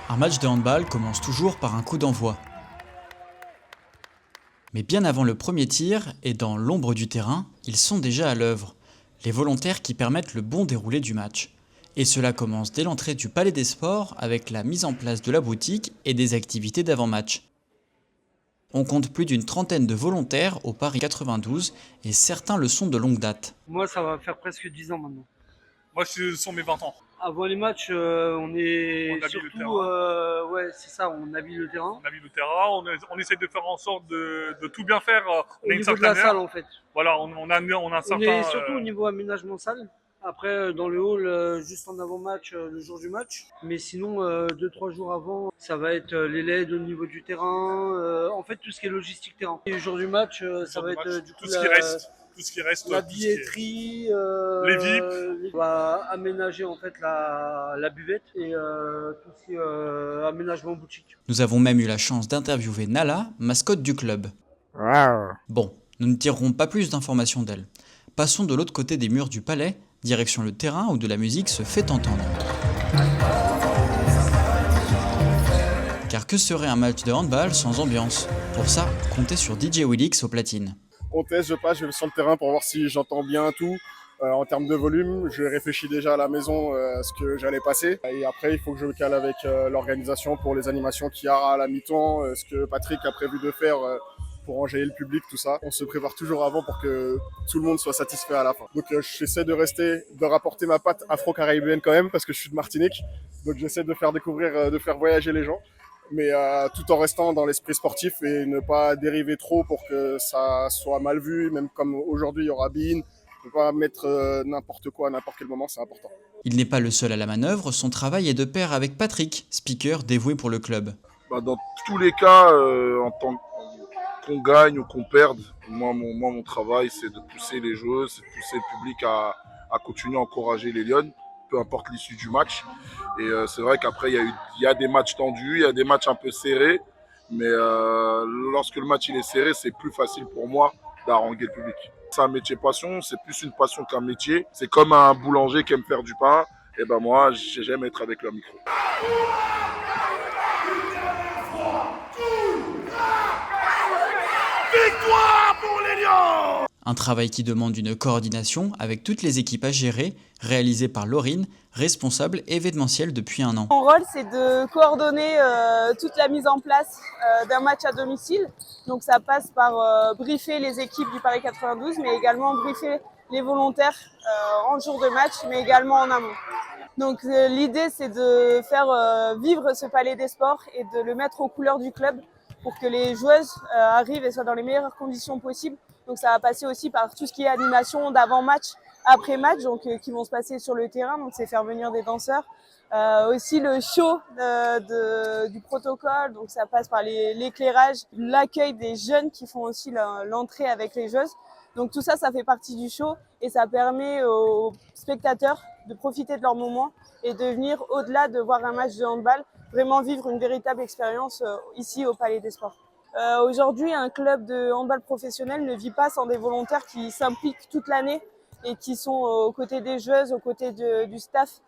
Un match de handball commence toujours par un coup d'envoi. Mais bien avant le premier tir et dans l'ombre du terrain, ils sont déjà à l'œuvre, les volontaires qui permettent le bon déroulé du match. Et cela commence dès l'entrée du Palais des Sports avec la mise en place de la boutique et des activités d'avant-match. On compte plus d'une trentaine de volontaires au Paris 92 et certains le sont de longue date. Moi, ça va faire presque 10 ans maintenant. Moi, ce sont mes 20 ans. Avant les matchs, on est On habille surtout, le terrain. ouais, c'est ça, on habille le terrain. On habille le terrain, on essaie de faire en sorte de tout bien faire. Au niveau de la salle, en fait. Voilà, on a un certain. On est surtout au niveau aménagement salle. Après, dans le hall, juste en avant-match, le jour du match. Mais sinon, 2-3 jours avant, ça va être les LED au niveau du terrain. En fait, tout ce qui est logistique terrain. Et le jour du match, ça va être du coup tout ce qui reste. Tout ce qui reste. la billetterie, les VIP. On va aménager en fait la buvette et tout ce qui est aménagement boutique. Nous avons même eu la chance d'interviewer Nala, mascotte du club. Bon, nous ne tirerons pas plus d'informations d'elle. Passons de l'autre côté des murs du palais, direction le terrain où de la musique se fait entendre. Car que serait un match de handball sans ambiance? Pour ça, comptez sur DJ Willix aux platines. On teste, je passe, je vais sur le terrain pour voir si j'entends bien tout. En termes de volume, je réfléchis déjà à la maison à ce que j'allais passer. Et après, il faut que je cale avec l'organisation pour les animations qu'il y aura à la mi-temps, ce que Patrick a prévu de faire pour enjailler le public, tout ça. On se prépare toujours avant pour que tout le monde soit satisfait à la fin. Donc j'essaie de rapporter ma patte afro-caribéenne quand même, parce que je suis de Martinique. Donc j'essaie de faire découvrir, de faire voyager les gens, mais tout en restant dans l'esprit sportif et ne pas dériver trop pour que ça soit mal vu, même comme aujourd'hui il y aura Bein. Ne pas mettre n'importe quoi à n'importe quel moment, c'est important. Il n'est pas le seul à la manœuvre, son travail est de pair avec Patrick, speaker dévoué pour le club. Dans tous les cas, en tant qu'on gagne ou qu'on perde, mon travail c'est de pousser les joueuses, c'est de pousser le public à continuer à encourager les Lions, peu importe l'issue du match. Et c'est vrai qu'après il y a des matchs tendus, il y a des matchs un peu serrés, mais lorsque le match il est serré, c'est plus facile pour moi d'haranguer le public. C'est un métier passion, c'est plus une passion qu'un métier. C'est comme un boulanger qui aime faire du pain. Et ben moi, j'aime être avec le micro. Victoire pour les Lions! Un travail qui demande une coordination avec toutes les équipes à gérer, réalisée par Laurine, responsable événementielle depuis un an. Mon rôle, c'est de coordonner toute la mise en place d'un match à domicile. Donc ça passe par briefer les équipes du Paris 92, mais également briefer les volontaires en jour de match, mais également en amont. Donc l'idée, c'est de faire vivre ce Palais des Sports et de le mettre aux couleurs du club pour que les joueuses arrivent et soient dans les meilleures conditions possibles. Donc ça va passer aussi par tout ce qui est animation d'avant-match, après-match, donc qui vont se passer sur le terrain. Donc c'est faire venir des danseurs. Aussi le show du protocole, donc ça passe par l'éclairage, l'accueil des jeunes qui font aussi l'entrée avec les joueuses. Donc tout ça, ça fait partie du show et ça permet aux spectateurs de profiter de leur moment et de venir au-delà de voir un match de handball, vraiment vivre une véritable expérience ici au Palais des Sports. Aujourd'hui, un club de handball professionnel ne vit pas sans des volontaires qui s'impliquent toute l'année et qui sont aux côtés des joueuses, aux côtés du staff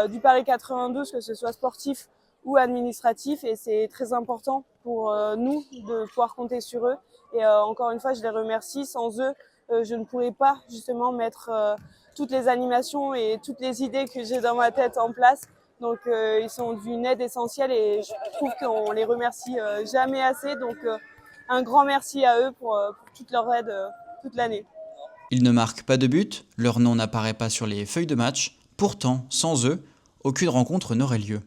du Paris 92, que ce soit sportif ou administratif, et c'est très important pour nous de pouvoir compter sur eux. Et encore une fois, je les remercie. Sans eux, je ne pourrais pas justement mettre toutes les animations et toutes les idées que j'ai dans ma tête en place. Donc ils sont d'une aide essentielle et je trouve qu'on les remercie jamais assez. Donc un grand merci à eux pour toute leur aide toute l'année. Ils ne marquent pas de but, leur nom n'apparaît pas sur les feuilles de match. Pourtant, sans eux, aucune rencontre n'aurait lieu.